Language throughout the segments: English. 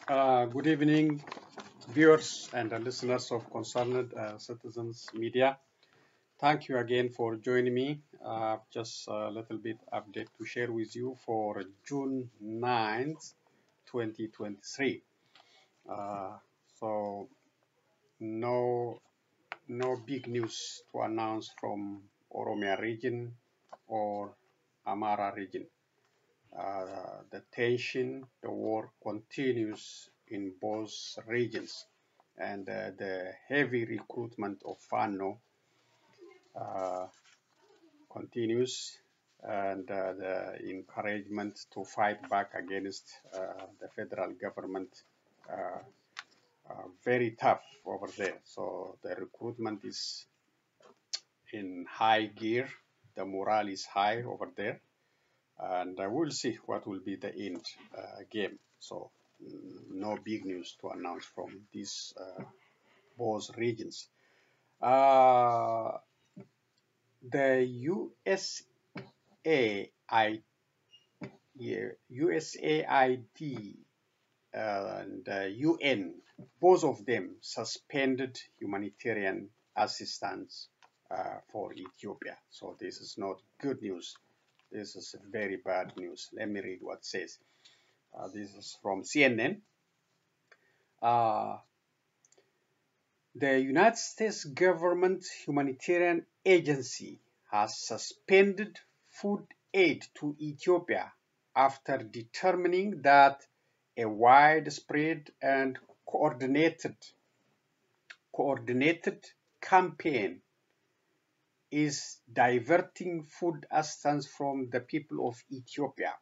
Good evening, viewers and listeners of Concerned Citizens Media. Thank you again for joining me. Just a little bit update to share with you for June 9th, 2023. So no big news to announce from Oromia region or Amara region. The tension, the war continues in both regions, and the heavy recruitment of Fano continues, and the encouragement to fight back against the federal government very tough over there. So the recruitment is in high gear, the morale is high over there, and we'll see what will be the end game. So no big news to announce from these both regions. The USAID and the UN, both of them suspended humanitarian assistance for Ethiopia. So this is not good news. This is very bad news. Let me read what it says. This is from CNN. The United States government humanitarian agency has suspended food aid to Ethiopia after determining that a widespread and coordinated campaign is diverting food assistance from the people of Ethiopia,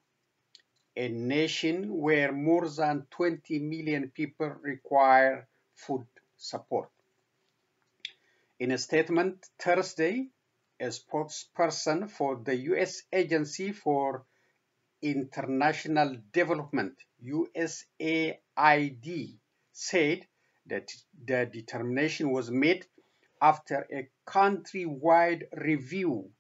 a nation where more than 20 million people require food support. In a statement Thursday, a spokesperson for the U.S. Agency for International Development, USAID, said that the determination was made after a country-wide review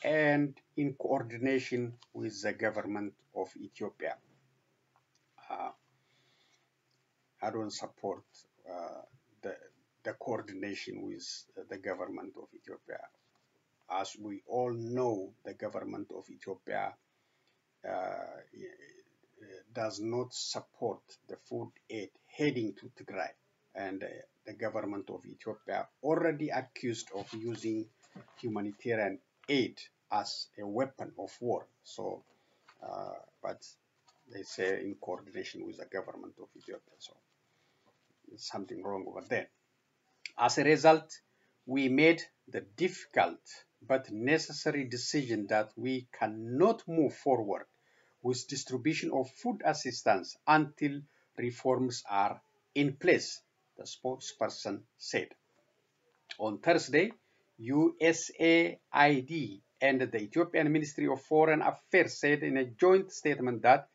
and in coordination with the government of Ethiopia. I don't support the coordination with the government of Ethiopia. As we all know, the government of Ethiopia does not support the food aid heading to Tigray, and the government of Ethiopia already accused of using humanitarian aid as a weapon of war. So, but they say in coordination with the government of Ethiopia. So, there's something wrong over there. As a result, we made the difficult but necessary decision that we cannot move forward with distribution of food assistance until reforms are in place, the spokesperson said. On Thursday, USAID and the Ethiopian Ministry of Foreign Affairs said in a joint statement that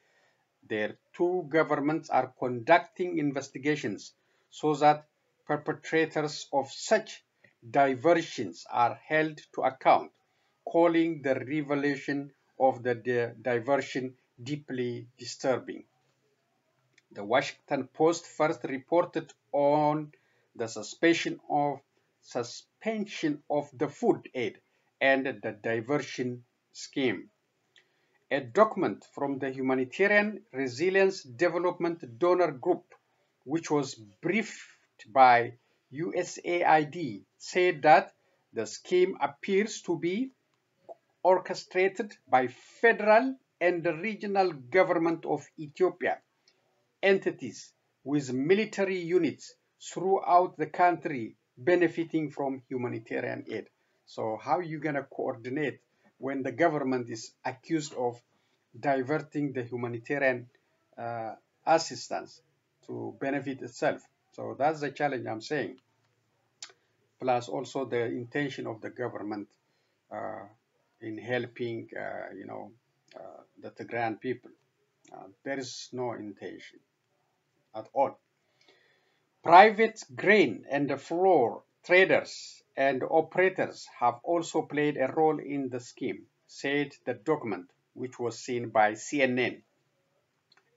their two governments are conducting investigations so that perpetrators of such diversions are held to account, calling the revelation of the diversion deeply disturbing. The Washington Post first reported on the suspension of the food aid and the diversion scheme. A document from the Humanitarian Resilience Development Donor Group, which was briefed by USAID, said that the scheme appears to be orchestrated by federal and regional government of Ethiopia entities with military units throughout the country benefiting from humanitarian aid. So how are you going to coordinate when the government is accused of diverting the humanitarian assistance to benefit itself? So that's the challenge I'm saying. Plus also the intention of the government in helping, the Tigrayan people. There is no intention at all. Private grain and flour traders and operators have also played a role in the scheme, said the document, which was seen by CNN.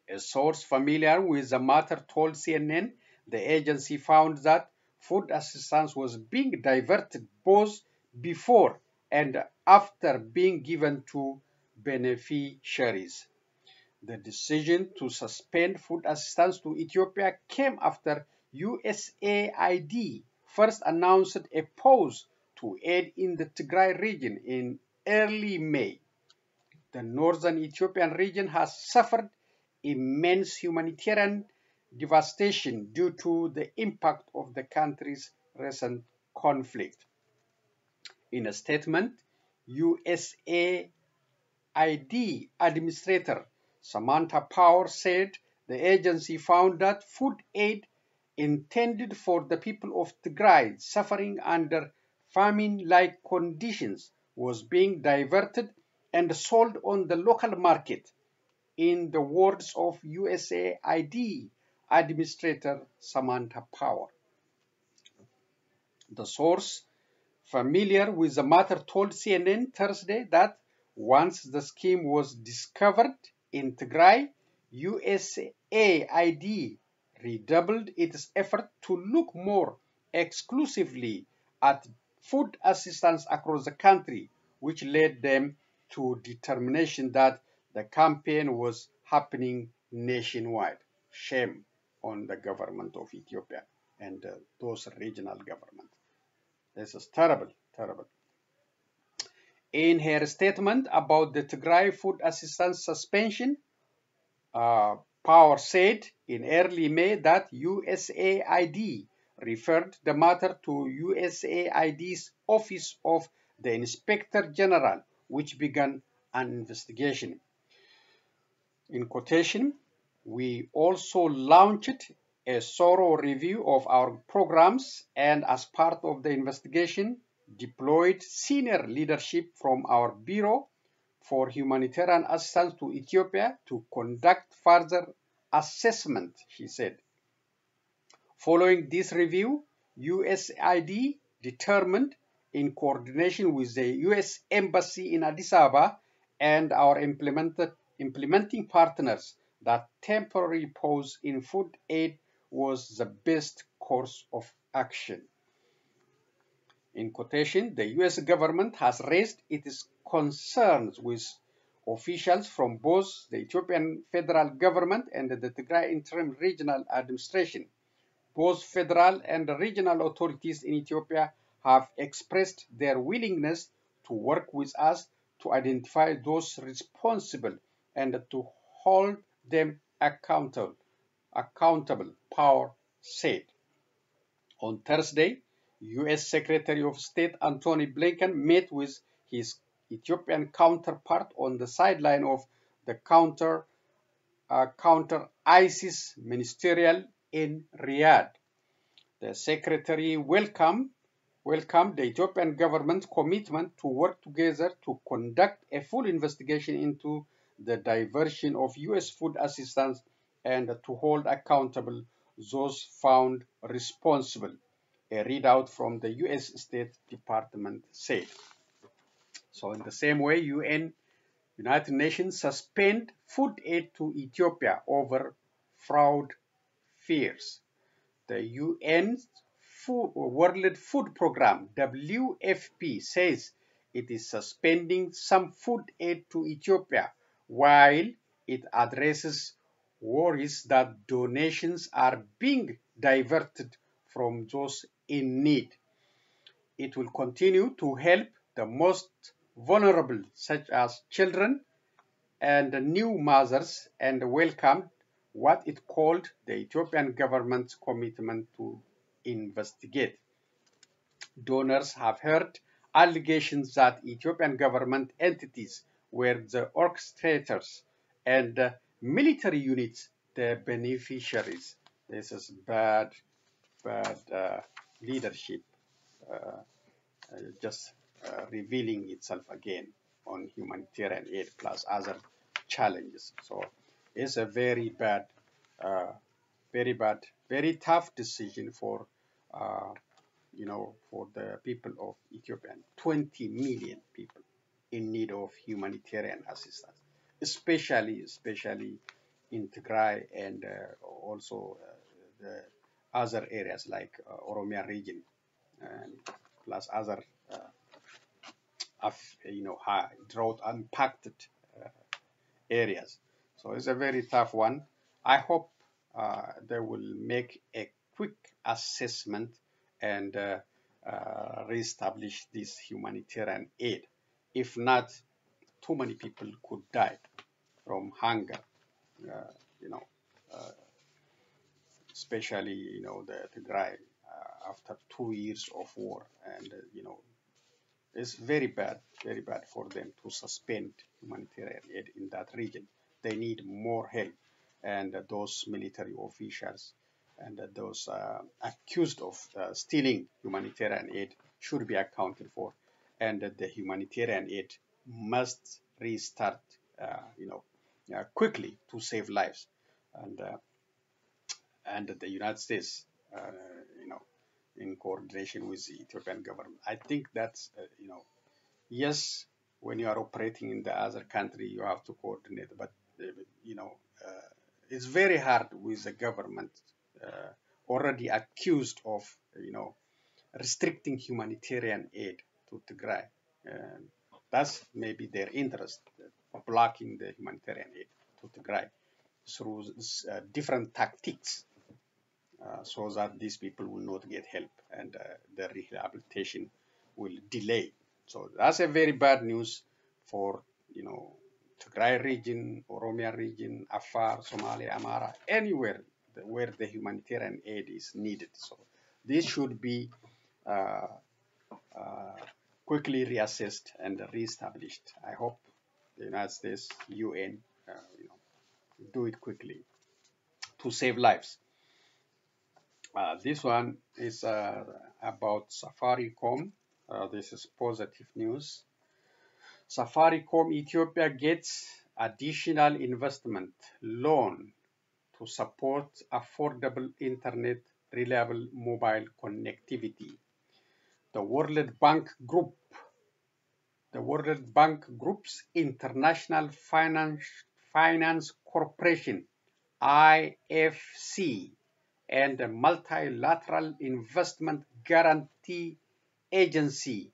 A source familiar with the matter told CNN the agency found that food assistance was being diverted both before and after being given to beneficiaries. The decision to suspend food assistance to Ethiopia came after USAID first announced a pause to aid in the Tigray region in early May. The northern Ethiopian region has suffered immense humanitarian devastation due to the impact of the country's recent conflict. In a statement, USAID Administrator Samantha Power said the agency found that food aid intended for the people of Tigray suffering under famine-like conditions was being diverted and sold on the local market. In the words of USAID Administrator Samantha Power. The source familiar with the matter told CNN Thursday that once the scheme was discovered in Tigray, USAID redoubled its effort to look more exclusively at food assistance across the country, which led them to determination that the campaign was happening nationwide. Shame on the government of Ethiopia and those regional governments. This is terrible, terrible. In her statement about the Tigray food assistance suspension, Power said in early May that USAID referred the matter to USAID's Office of the Inspector General, which began an investigation. In quotation, we also launched a thorough review of our programs and as part of the investigation, deployed senior leadership from our Bureau for Humanitarian Assistance to Ethiopia to conduct further assessment, she said. Following this review, USAID determined, in coordination with the U.S. Embassy in Addis Ababa and our implementing partners, that temporary pause in food aid was the best course of action. In quotation, the U.S. government has raised its concerns with officials from both the Ethiopian federal government and the Tigray Interim Regional Administration. Both federal and regional authorities in Ethiopia have expressed their willingness to work with us to identify those responsible and to hold them accountable, Power said. On Thursday, U.S. Secretary of State Antony Blinken met with his Ethiopian counterpart on the sideline of the counter-ISIS ministerial in Riyadh. The Secretary welcomed the Ethiopian government's commitment to work together to conduct a full investigation into the diversion of U.S. food assistance and to hold accountable those found responsible, a readout from the U.S. State Department said. So in the same way, United Nations suspend food aid to Ethiopia over fraud fears. The UN's World Food Programme, WFP, says it is suspending some food aid to Ethiopia while it addresses worries that donations are being diverted from those in need. It will continue to help the most vulnerable, such as children and new mothers, and welcomed what it called the Ethiopian government's commitment to investigate. Donors have heard allegations that Ethiopian government entities were the orchestrators and military units the beneficiaries. This is bad leadership just revealing itself again on humanitarian aid plus other challenges. So it's a very bad, very tough decision for, for the people of Ethiopia. 20 million people in need of humanitarian assistance, especially in Tigray and also the other areas like Oromia region and plus other drought impacted areas. So it's a very tough one. I hope they will make a quick assessment and reestablish this humanitarian aid. If not, too many people could die from hunger. You know, uh, especially the Tigray after 2 years of war, and it's very bad for them to suspend humanitarian aid in that region. They need more help, and those military officials and those accused of stealing humanitarian aid should be accounted for, and the humanitarian aid must restart, quickly to save lives, and the United States, you know, in coordination with the Ethiopian government. I think that's, yes, when you are operating in the other country, you have to coordinate, but, you know, uh, it's very hard with the government uh, already accused of, restricting humanitarian aid to Tigray. And that's maybe their interest, blocking the humanitarian aid to Tigray through different tactics so that these people will not get help and the rehabilitation will delay. So that's a very bad news for Tigray region, Oromia region, Afar, Somalia, Amara, anywhere where the humanitarian aid is needed. So this should be uh, uh, quickly reassessed and reestablished. I hope the United States, UN, do it quickly to save lives. This one is about Safaricom. This is positive news. Safaricom Ethiopia gets additional investment loan to support affordable internet, reliable mobile connectivity. The World Bank Group, the World Bank Group's International Finance Corporation, IFC, and the Multilateral Investment Guarantee Agency,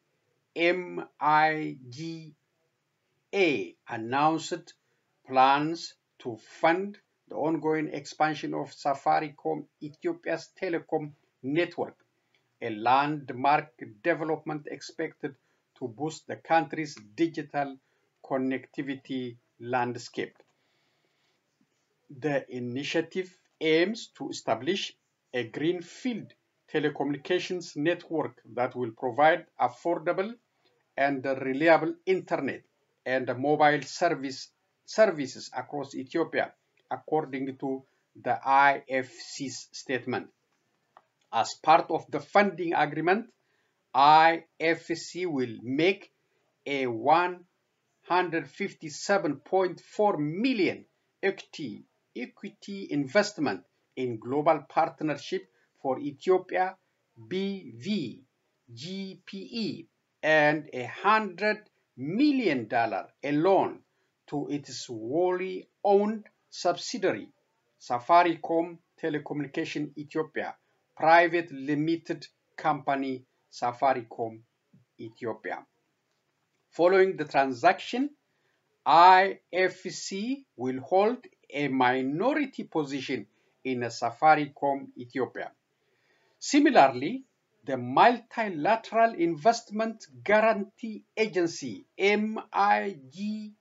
MIGA, announced plans to fund the ongoing expansion of Safaricom Ethiopia's telecom network, a landmark development expected to boost the country's digital connectivity landscape. The initiative aims to establish a greenfield telecommunications network that will provide affordable and reliable internet and mobile services across Ethiopia, according to the IFC's statement. As part of the funding agreement, IFC will make a 157.4 million equity investment in global partnership for Ethiopia BVGPE and $100 million a loan to its wholly owned subsidiary, Safaricom Telecommunication Ethiopia Private Limited Company, Safaricom Ethiopia. Following the transaction, IFC will hold a minority position in Safaricom Ethiopia. Similarly, the Multilateral Investment Guarantee Agency, MIGA,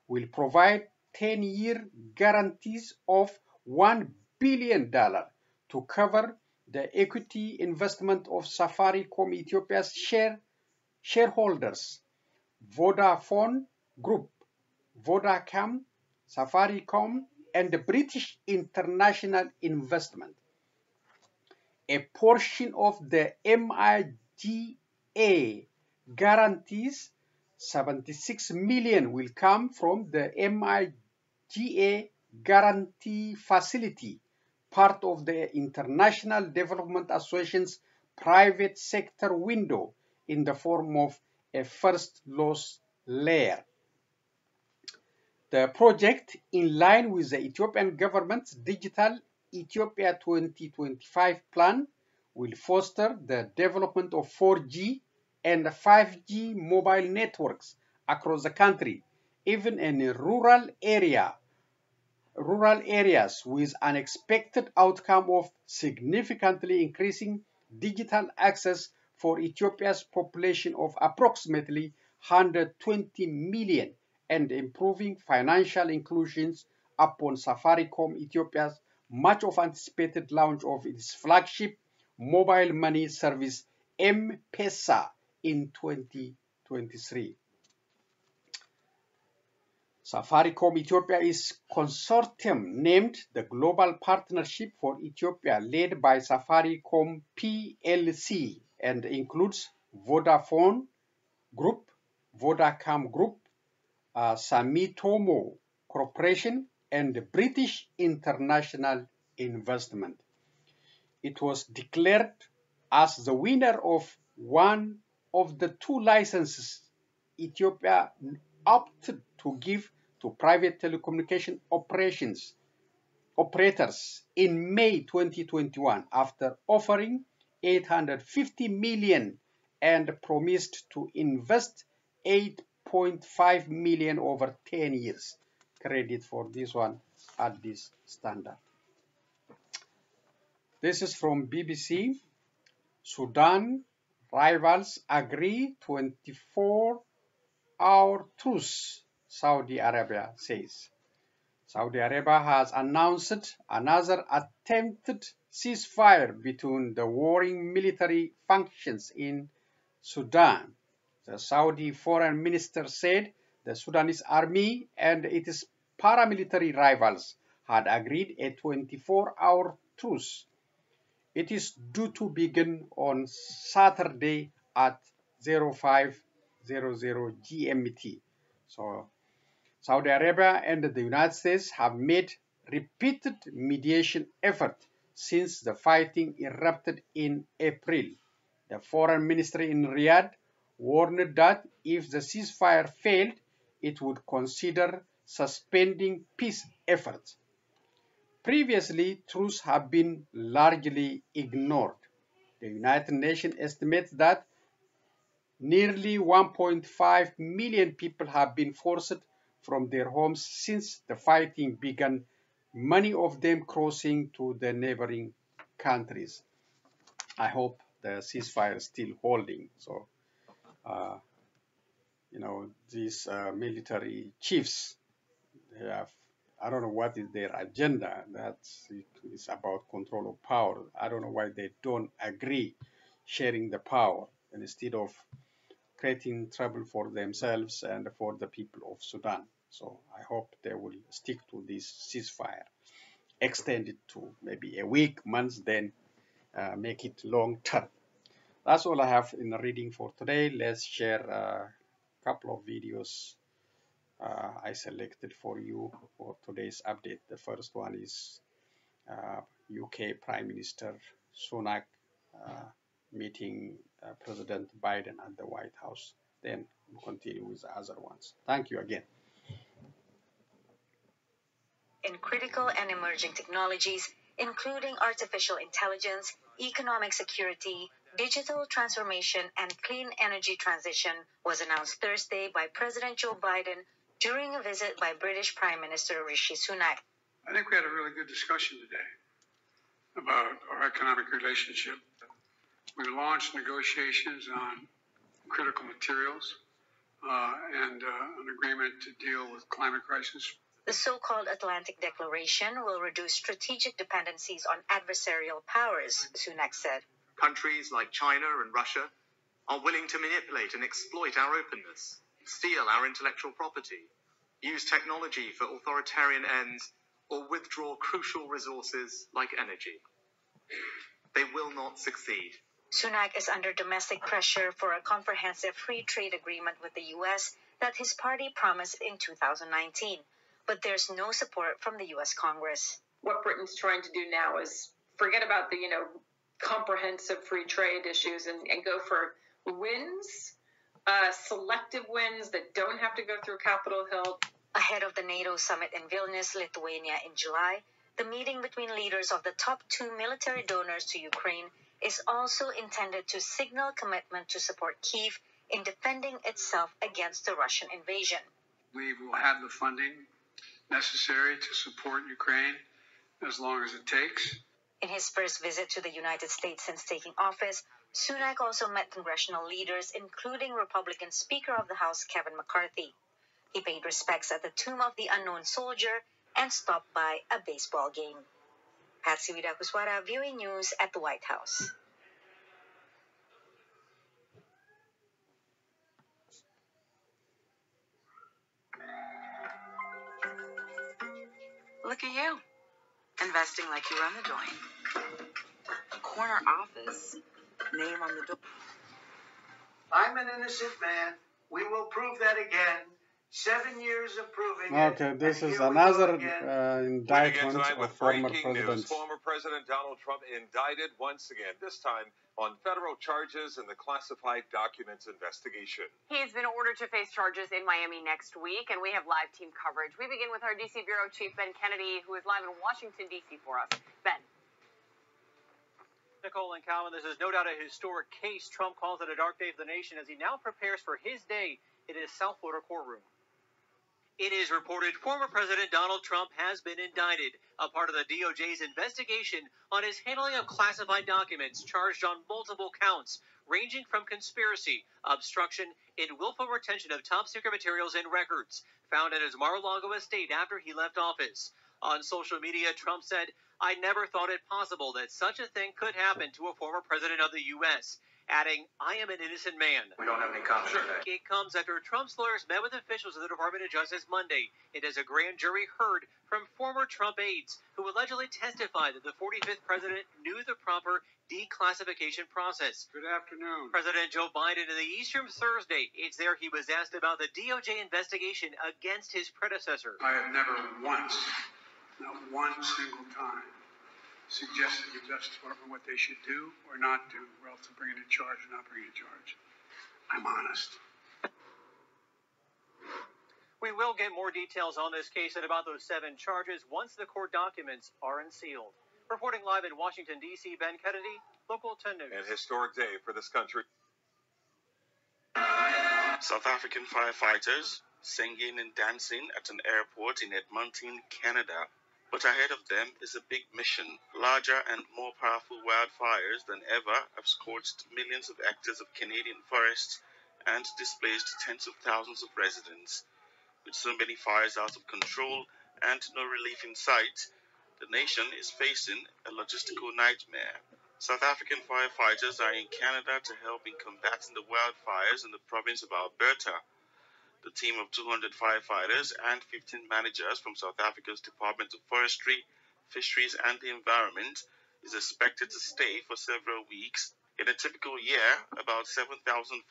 will provide 10-year guarantees of $1 billion to cover the equity investment of Safaricom Ethiopia's shareholders, Vodafone Group, Vodacom, Safaricom, and the British International Investment. A portion of the MIGA guarantees 76 million will come from the MIGA Guarantee Facility, part of the International Development Association's private sector window in the form of a first loss layer. The project, in line with the Ethiopian government's Digital Ethiopia 2025 plan, will foster the development of 4G and 5G mobile networks across the country, even in rural areas, with an expected outcome of significantly increasing digital access for Ethiopia's population of approximately 120 million and improving financial inclusions upon Safaricom Ethiopia's much of anticipated launch of its flagship mobile money service M-Pesa in 2023. Safaricom Ethiopia is consortium named the Global Partnership for Ethiopia, led by Safaricom PLC, and includes Vodafone Group, Vodacom Group, Sumitomo Corporation, and British International Investment. It was declared as the winner of one of the two licenses Ethiopia opted to give to private telecommunication operators in May 2021 after offering 850 million and promised to invest 8.5 million over 10 years. Credit for this one at this standard. This is from BBC. Sudan rivals agree 24-hour truce, Saudi Arabia says. Saudi Arabia has announced another attempted ceasefire between the warring military factions in Sudan. The Saudi foreign minister said the Sudanese army and its paramilitary rivals had agreed a 24-hour truce. It is due to begin on Saturday at 0500 GMT. So Saudi Arabia and the United States have made repeated mediation efforts since the fighting erupted in April. The foreign ministry in Riyadh warned that if the ceasefire failed, it would consider suspending peace efforts. Previously, truce have been largely ignored. The United Nations estimates that nearly 1.5 million people have been forced from their homes since the fighting began, many of them crossing to the neighboring countries. I hope the ceasefire is still holding. So, these military chiefs, they have, I don't know what is their agenda. It's about control of power. I don't know why they don't agree sharing the power, and instead of creating trouble for themselves and for the people of Sudan. So I hope they will stick to this ceasefire, extend it to maybe a week, months, then make it long term. That's all I have in the reading for today. Let's share a couple of videos I selected for you for today's update. The first one is UK Prime Minister Sunak meeting President Biden at the White House. Then we'll continue with the other ones. Thank you again. In critical and emerging technologies, including artificial intelligence, economic security, digital transformation, and clean energy transition, was announced Thursday by President Joe Biden during a visit by British Prime Minister Rishi Sunak. I think we had a really good discussion today about our economic relationship. We launched negotiations on critical materials and an agreement to deal with climate crisis. The so-called Atlantic Declaration will reduce strategic dependencies on adversarial powers, Sunak said. Countries like China and Russia are willing to manipulate and exploit our openness, steal our intellectual property, use technology for authoritarian ends, or withdraw crucial resources like energy. They will not succeed. Sunak is under domestic pressure for a comprehensive free trade agreement with the U.S. that his party promised in 2019, but there's no support from the U.S. Congress. What Britain's trying to do now is forget about the, comprehensive free trade issues and go for wins, selective wins that don't have to go through Capitol Hill. Ahead of the NATO summit in Vilnius, Lithuania in July, the meeting between leaders of the top two military donors to Ukraine is also intended to signal commitment to support Kyiv in defending itself against the Russian invasion. We will have the funding necessary to support Ukraine as long as it takes. In his first visit to the United States since taking office, Sunak also met congressional leaders, including Republican Speaker of the House Kevin McCarthy. He paid respects at the Tomb of the Unknown Soldier and stopped by a baseball game. Patsy Widakuswara, VOA News at the White House. Look at you, investing like you run the joint. Corner office, name on the door. I'm an innocent man. We will prove that again. 7 years of proving Okay, this is another indictment of former president. Former President Donald Trump indicted once again, this time on federal charges in the classified documents investigation. He's been ordered to face charges in Miami next week, and we have live team coverage. We begin with our D.C. Bureau Chief, Ben Kennedy, who is live in Washington, D.C. for us. Ben. Nicole and Calvin, this is no doubt a historic case. Trump calls it a dark day for the nation as he now prepares for his day in his South Florida courtroom. It is reported former President Donald Trump has been indicted, a part of the DOJ's investigation on his handling of classified documents charged on multiple counts, ranging from conspiracy, obstruction, and willful retention of top-secret materials and records found at his Mar-a-Lago estate after he left office. On social media, Trump said, "I never thought it possible that such a thing could happen to a former president of the U.S., adding, "I am an innocent man." We don't have any comment on that. It comes after Trump's lawyers met with officials of the Department of Justice Monday. It is a grand jury heard from former Trump aides who allegedly testified that the 45th president knew the proper declassification process. Good afternoon. President Joe Biden in the Eastern Thursday. It's there he was asked about the DOJ investigation against his predecessor. I have never once, not one single time, suggested to the Justice Department what they should do or not do, or else to bring it in charge or not bring it in charge. I'm honest. We will get more details on this case and about those 7 charges once the court documents are unsealed. Reporting live in Washington, D.C., Ben Kennedy, Local 10 News. An historic day for this country. South African firefighters singing and dancing at an airport in Edmonton, Canada. But ahead of them is a big mission. Larger and more powerful wildfires than ever have scorched millions of hectares of Canadian forests and displaced tens of thousands of residents. With so many fires out of control and no relief in sight, the nation is facing a logistical nightmare. South African firefighters are in Canada to help in combating the wildfires in the province of Alberta. The team of 200 firefighters and 15 managers from South Africa's Department of Forestry, Fisheries and the Environment is expected to stay for several weeks. In a typical year, about 7,500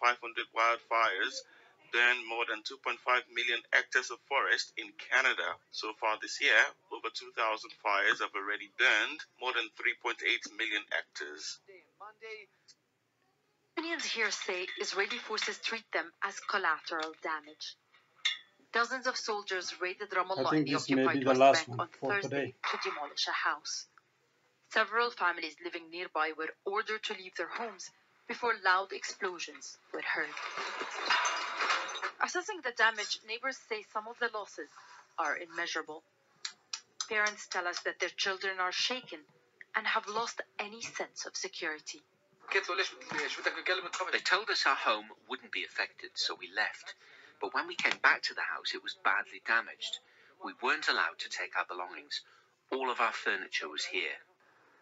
wildfires burn more than 2.5 million hectares of forest in Canada. So far this year, over 2,000 fires have already burned more than 3.8 million hectares. Palestinians here say Israeli forces treat them as collateral damage. Dozens of soldiers raided Ramallah in the occupied West Bank on Thursday to demolish a house. Several families living nearby were ordered to leave their homes before loud explosions were heard. Assessing the damage, neighbors say some of the losses are immeasurable. Parents tell us that their children are shaken and have lost any sense of security. They told us our home wouldn't be affected, so we left. But when we came back to the house, it was badly damaged. We weren't allowed to take our belongings. All of our furniture was here.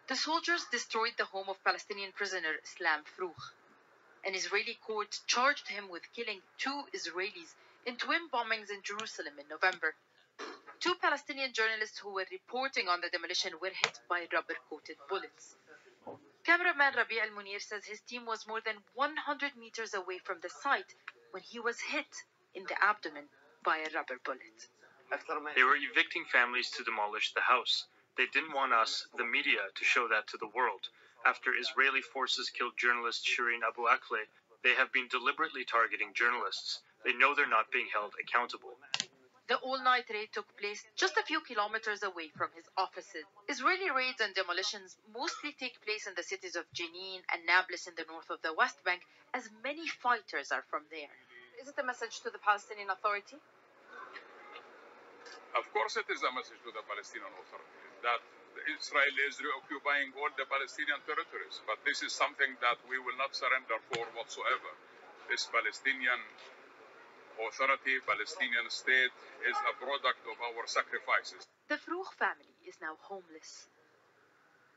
The soldiers destroyed the home of Palestinian prisoner Islam Frough. An Israeli court charged him with killing 2 Israelis in twin bombings in Jerusalem in November. 2 Palestinian journalists who were reporting on the demolition were hit by rubber-coated bullets. Cameraman Rabi al-Munir says his team was more than 100 meters away from the site when he was hit in the abdomen by a rubber bullet. They were evicting families to demolish the house. They didn't want us, the media, to show that to the world. After Israeli forces killed journalist Shireen Abu Akleh, they have been deliberately targeting journalists. They know they're not being held accountable. The all-night raid took place just a few kilometers away from his offices. Israeli raids and demolitions mostly take place in the cities of Jenin and Nablus in the north of the West Bank, as many fighters are from there. Is it a message to the Palestinian Authority? Of course it is a message to the Palestinian Authority that Israel is reoccupying all the Palestinian territories. But this is something that we will not surrender for whatsoever. This Palestinian Authority, Palestinian state, is a product of our sacrifices. The Frough family is now homeless.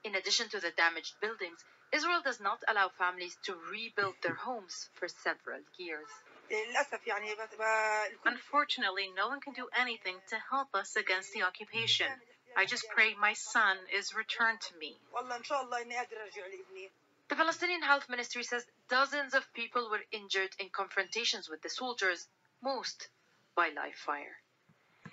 In addition to the damaged buildings, Israel does not allow families to rebuild their homes for several years. Unfortunately, no one can do anything to help us against the occupation. I just pray my son is returned to me. The Palestinian Health Ministry says dozens of people were injured in confrontations with the soldiers, most by live fire.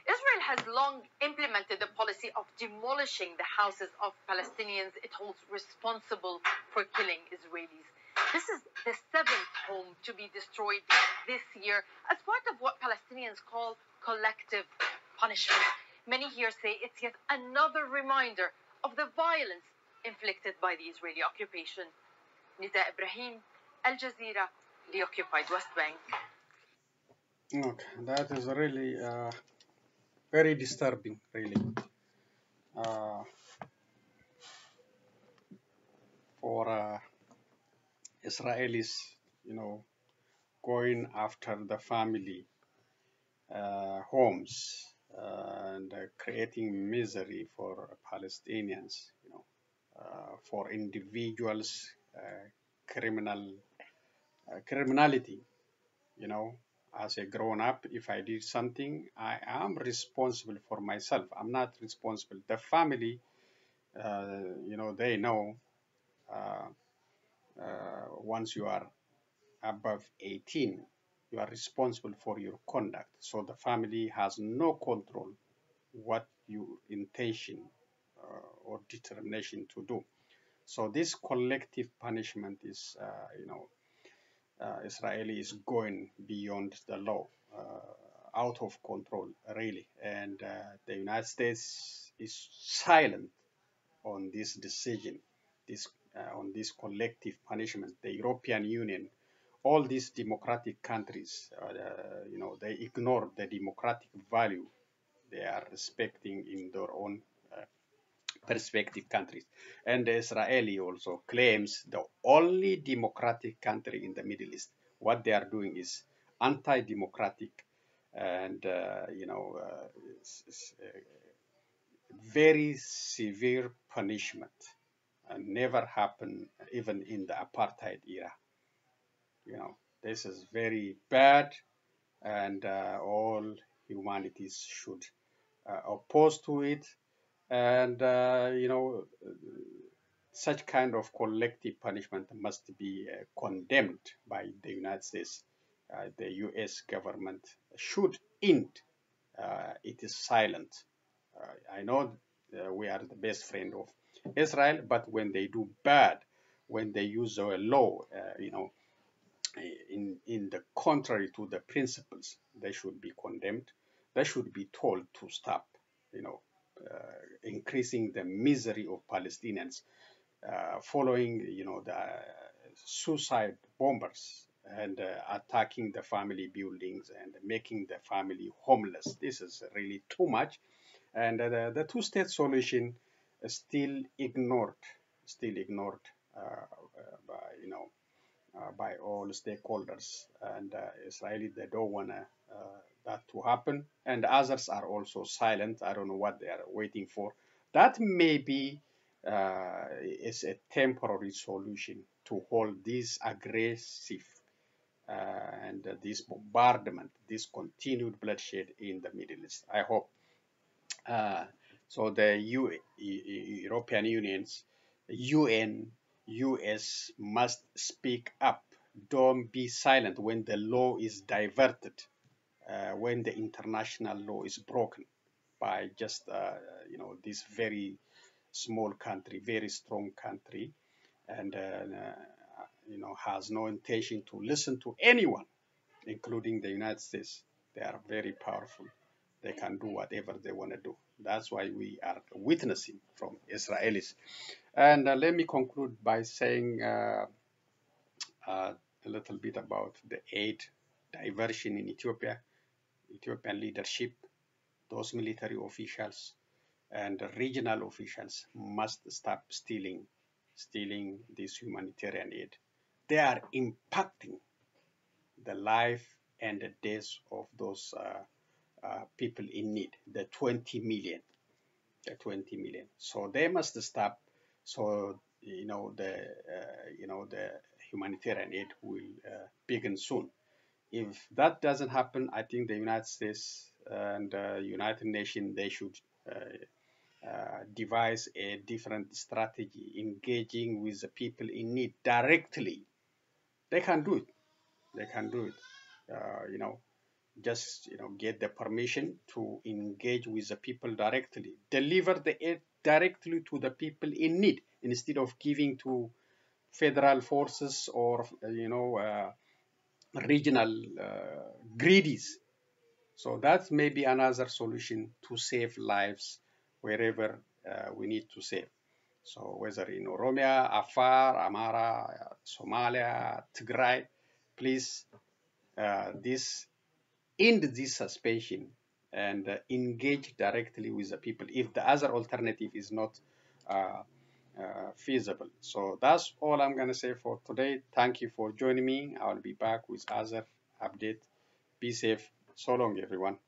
Israel has long implemented the policy of demolishing the houses of Palestinians it holds responsible for killing Israelis. This is the seventh home to be destroyed this year as part of what Palestinians call collective punishment. Many here say it's yet another reminder of the violence inflicted by the Israeli occupation. Nida Ibrahim, Al Jazeera, the occupied West Bank. Okay, that is really very disturbing, really. For Israelis, going after the family homes and creating misery for Palestinians, for individuals, criminality, as a grown-up, if I did something, I am responsible for myself. I'm not responsible. The family, they know once you are above 18, you are responsible for your conduct. So the family has no control what your intention or determination to do. So this collective punishment is, Israeli is going beyond the law, out of control, really. And the United States is silent on this decision, on this collective punishment. The European Union, all these democratic countries, they ignore the democratic value they are respecting in their own perspective countries. And the Israeli also claims the only democratic country in the Middle East. What they are doing is anti-democratic and, very severe punishment. Never happened even in the apartheid era. This is very bad, and all humanities should oppose to it. And, such kind of collective punishment must be condemned by the United States. The US government should end. It is silent. I know we are the best friend of Israel, but when they do bad, when they use a law, in the contrary to the principles, they should be condemned. They should be told to stop, increasing the misery of Palestinians, following, the suicide bombers and attacking the family buildings and making the family homeless. This is really too much. And the two-state solution is still ignored by all stakeholders. And Israelis, they don't want that to happen. And others are also silent. I don't know what they are waiting for. That maybe is a temporary solution to hold this aggressive and this bombardment, this continued bloodshed in the Middle East. I hope. So the European Union's UN, US must speak up. Don't be silent when the law is diverted, when the international law is broken by just, this very small country, very strong country, and, has no intention to listen to anyone, including the United States. They are very powerful. they can do whatever they want to do. That's why we are witnessing from Israelis. And let me conclude by saying a little bit about the aid diversion in Ethiopia, Ethiopian leadership, those military officials and regional officials must stop stealing this humanitarian aid. They are impacting the life and the deaths of those people in need, the 20 million. So they must stop. So the humanitarian aid will begin soon. If that doesn't happen, I think the United States and United Nations, they should devise a different strategy, engaging with the people in need directly. They can do it. They can do it. Just get the permission to engage with the people directly, deliver the aid directly to the people in need instead of giving to federal forces or regional greedies. So that may be another solution to save lives wherever we need to save. So whether in Oromia, Afar, Amara, Somalia, Tigray, please end this suspension and engage directly with the people if the other alternative is not feasible. So that's all I'm going to say for today. Thank you for joining me. I'll be back with other update. Be safe. So long, everyone.